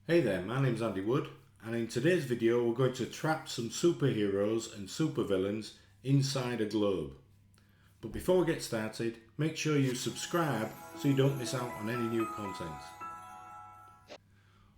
Hey there, my name's Andy Wood, and in today's video we're going to trap some superheroes and supervillains inside a globe. But before we get started, make sure you subscribe so you don't miss out on any new content.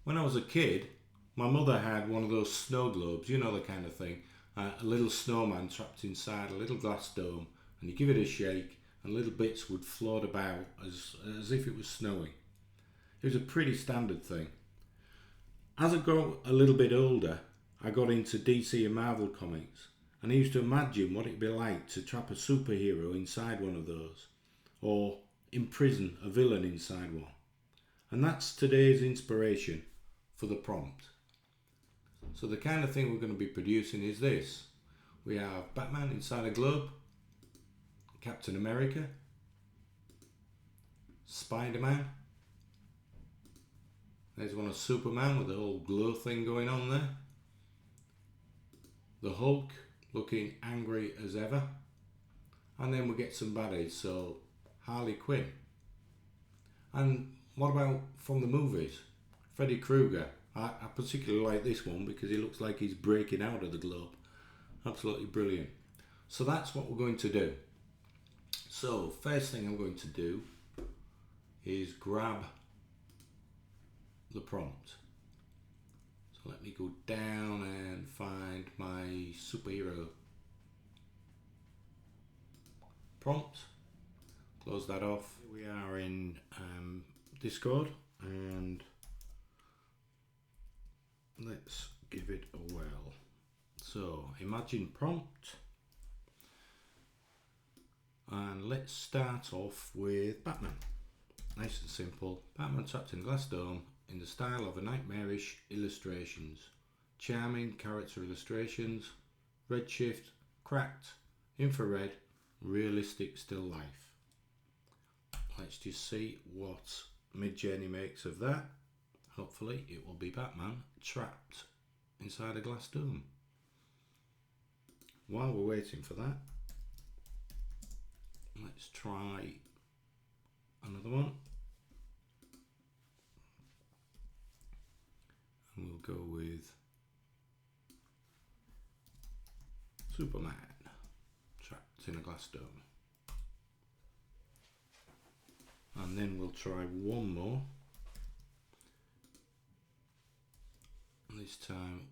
When I was a kid, my mother had one of those snow globes, you know the kind of thing, a little snowman trapped inside a little glass dome, and you give it a shake and little bits would float about as if it was snowing. It was a pretty standard thing. As I got a little bit older, I got into DC and Marvel comics, and I used to imagine what it'd be like to trap a superhero inside one of those, or imprison a villain inside one. And that's today's inspiration for the prompt. So the kind of thing we're going to be producing is this. We have Batman inside a globe, Captain America, Spider-Man. There's one of Superman with the whole glow thing going on there. The Hulk looking angry as ever. And then we get some baddies, so Harley Quinn. And what about from the movies? Freddy Krueger. I particularly like this one because he looks like he's breaking out of the globe. Absolutely brilliant. So that's what we're going to do. So first thing I'm going to do is grab the prompt. So let me go down and find my superhero prompt. Close that off. We are in Discord, and let's give it a whirl. So imagine prompt, and let's start off with Batman. Nice and simple. Batman trapped in a glass dome in the style of a nightmarish illustrations. Charming character illustrations, redshift, cracked, infrared, realistic still life. Let's just see what Midjourney makes of that. Hopefully it will be Batman trapped inside a glass dome. While we're waiting for that, let's try another one. And we'll go with Superman trapped in a glass dome. And then we'll try one more. This time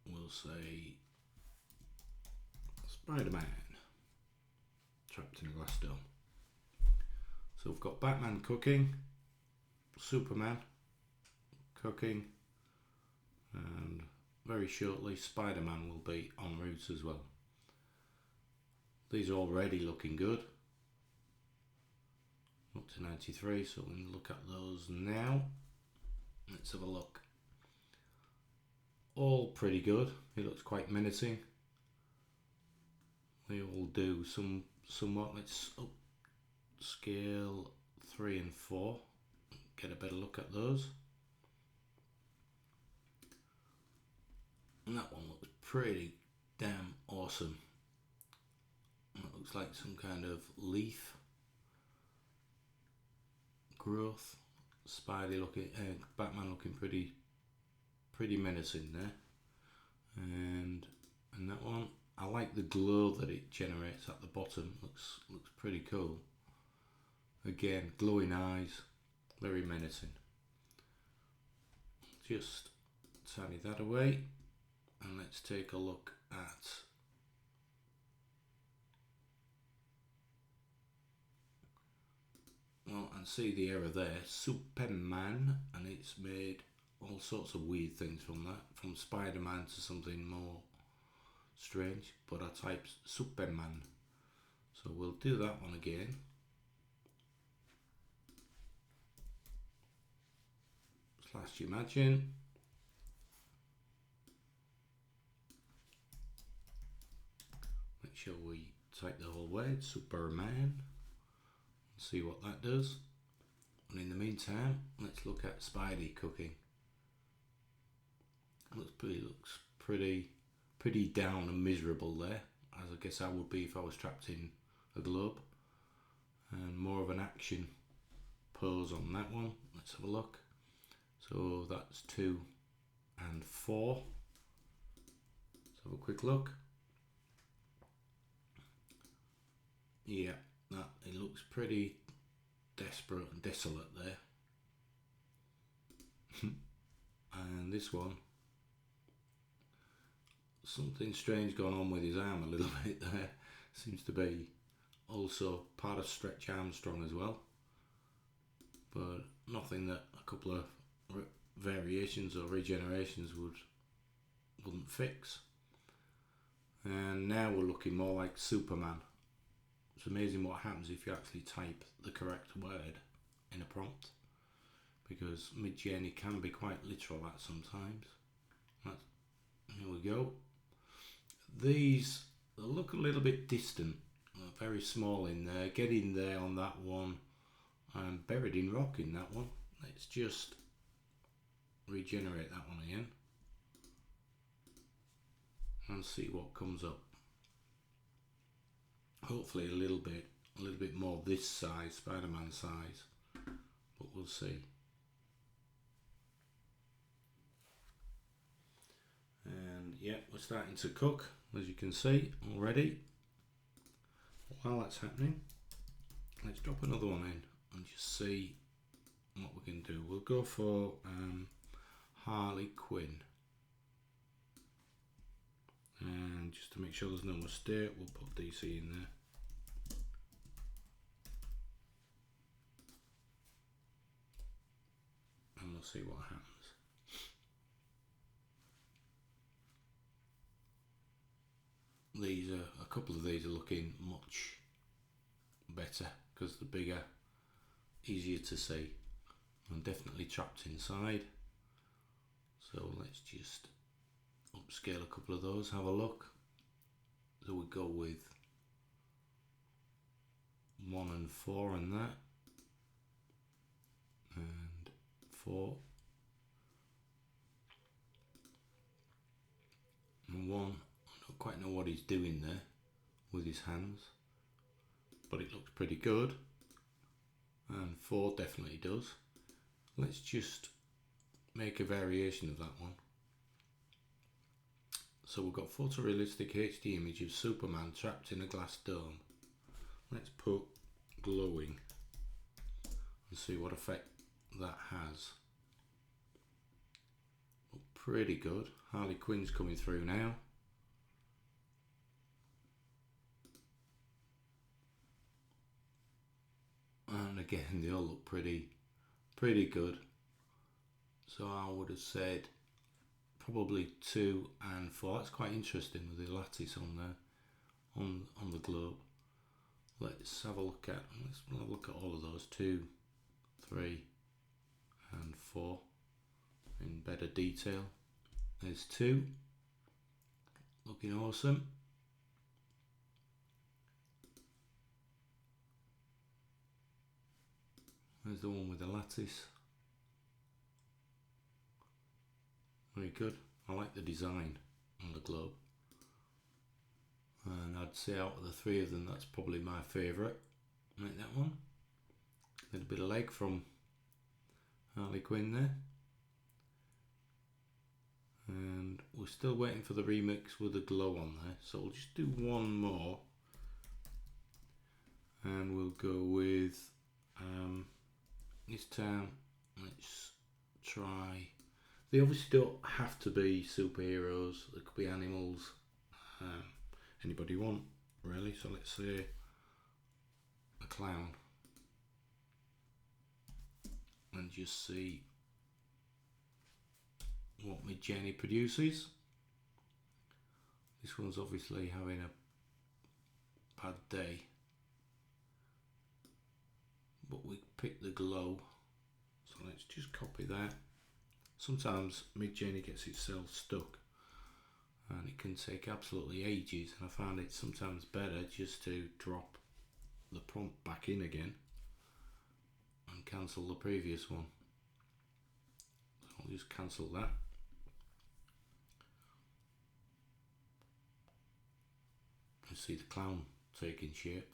we'll say Spider-Man trapped in a glass dome. So we've got Batman cooking, Superman cooking, and very shortly Spider-Man will be en route as well. These are already looking good. Up to 93, so we're going to look at those now. Let's have a look. All pretty good. It looks quite menacing. They all do somewhat. Let's upscale 3 and 4. Get a better look at those. And that one looks pretty damn awesome. It looks like some kind of leaf growth. Spidey looking, Batman looking pretty menacing there. And that one, I like the glow that it generates at the bottom. Looks pretty cool. Again, glowing eyes, very menacing. Just tidy that away, and let's take a look at and see the error there. Superman, and it's made all sorts of weird things from that, from Spider-Man to something more strange, but I typed Superman, so we'll do that one again. Slash imagine. Make sure we type the whole word Superman, see what that does. And in the meantime, let's look at Spidey cooking. Looks pretty down and miserable there, as I guess I would be if I was trapped in a globe. And more of an action pose on that one. Let's have a look. So that's 2 and 4. Let's have a quick look. Yeah, that it looks pretty desperate and desolate there. And this one, something strange going on with his arm a little bit there. Seems to be also part of Stretch Armstrong as well, but nothing that a couple of variations or regenerations wouldn't fix. And now we're looking more like Superman. It's amazing what happens if you actually type the correct word in a prompt, because Midjourney can be quite literal at sometimes. Here we go. These look a little bit distant, very small in there. Get in there on that one, and buried in rock in that one. Let's just regenerate that one again and see what comes up. Hopefully a little bit more this size, Spider-Man size, but we'll see. And yeah, we're starting to cook, as you can see already. While that's happening, let's drop another one in and just see what we can do. We'll go for Harley Quinn, and just to make sure there's no mistake, we'll put DC in there. And we'll see what happens. A couple of these are looking much better because they're bigger, easier to see, and definitely trapped inside. So let's just upscale a couple of those, have a look. So we go with 1 and 4 and that, and 4 and 1. I don't quite know what he's doing there with his hands, but it looks pretty good. And 4 definitely does. Let's just make a variation of that one. So we've got photorealistic HD image of Superman trapped in a glass dome. Let's put glowing and see what effect that has. Well, pretty good. Harley Quinn's coming through now. And again, they all look pretty good. So I would have said probably 2 and 4. That's quite interesting with the lattice on there, on the globe. Let's have a look at all of those. 2, 3 and 4 in better detail. There's 2, looking awesome. There's the one with the lattice. Very good. I like the design on the globe. And I'd say out of the 3 of them, that's probably my favourite. Like that one. A little bit of leg from Harley Quinn there. And we're still waiting for the remix with the glow on there. So we'll just do one more. And we'll go with this time, let's try. They obviously don't have to be superheroes, they could be animals, anybody you want really. So let's say a clown and just see what Midjourney produces. This one's obviously having a bad day, but we picked the glow, so let's just copy that. Sometimes Midjourney gets itself stuck and it can take absolutely ages, and I find it sometimes better just to drop the prompt back in again and cancel the previous one. So I'll just cancel that. You see the clown taking shape.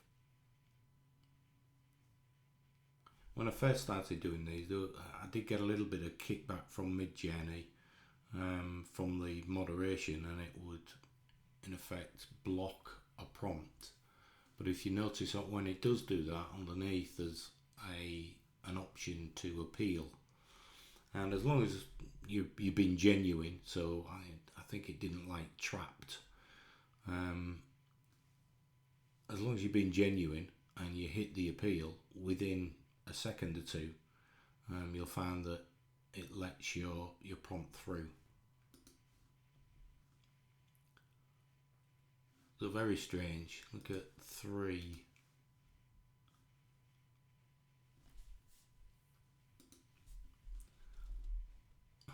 when I first started doing these, I did get a little bit of kickback from Midjourney, from the moderation, and it would in effect block a prompt. But if you notice that when it does do that, underneath there's an option to appeal, and as long as you've been genuine, so I think it didn't like trapped. As long as you've been genuine and you hit the appeal within a second or two, you'll find that it lets your prompt through. So very strange. Look at 3.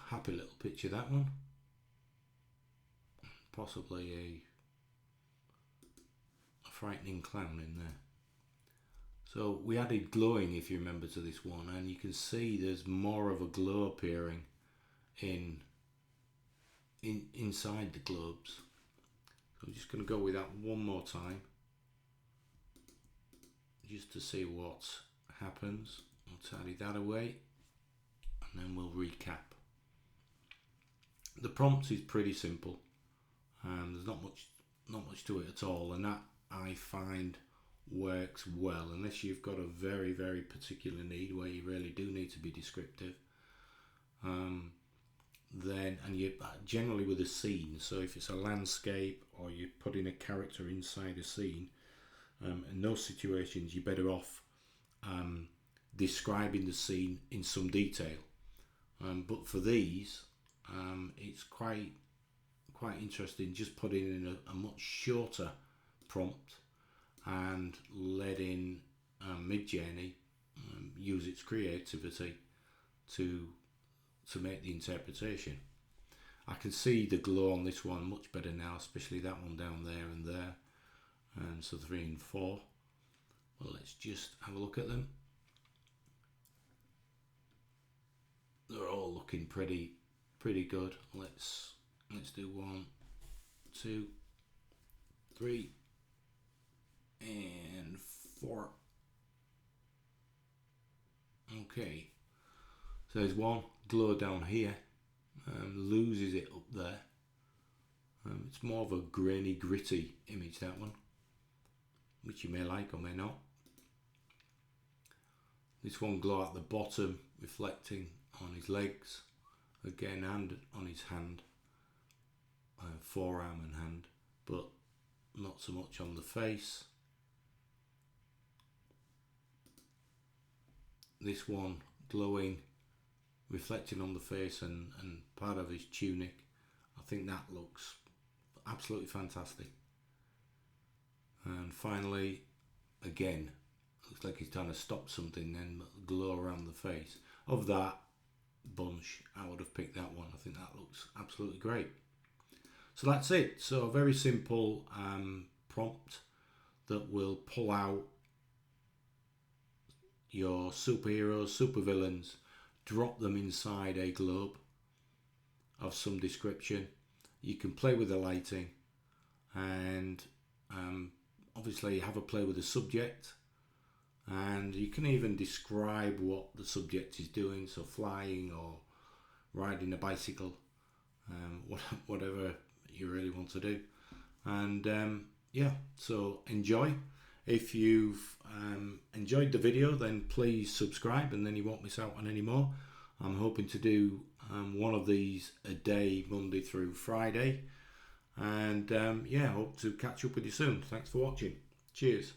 Happy little picture, that one. Possibly a frightening clown in there. So we added glowing, if you remember, to this one, and you can see there's more of a glow appearing inside the globes. So I'm just going to go with that one more time, just to see what happens. I'll tidy that away, and then we'll recap. The prompt is pretty simple. There's not much to it at all, and that I find works well, unless you've got a very, very particular need where you really do need to be descriptive. Then, and you generally with a scene, so if it's a landscape or you're putting a character inside a scene, in those situations you're better off describing the scene in some detail. But for these, it's quite interesting just putting in a much shorter prompt and letting Midjourney use its creativity to make the interpretation. I can see the glow on this one much better now, especially that one down there and there, and so 3 and 4. Well, let's just have a look at them. They're all looking pretty good. Let's do 1, 2, 3 and 4. Okay, so there's one glow down here, loses it up there. It's more of a grainy, gritty image, that one, which you may like or may not. This one glow at the bottom, reflecting on his legs again, and on his hand, forearm and hand, but not so much on the face. This one glowing, reflecting on the face and part of his tunic. I think that looks absolutely fantastic. And finally, again, looks like he's trying to stop something, then glow around the face. Of that bunch, I would have picked that one. I think that looks absolutely great. So that's it. So a very simple prompt that will pull out your superheroes, supervillains, drop them inside a globe of some description. You can play with the lighting, and obviously have a play with the subject, and you can even describe what the subject is doing, so flying or riding a bicycle, whatever you really want to do. And yeah, so enjoy. If you've enjoyed the video, then please subscribe, and then you won't miss out on any more. I'm hoping to do one of these a day, Monday through Friday. And yeah, hope to catch up with you soon. Thanks for watching. Cheers.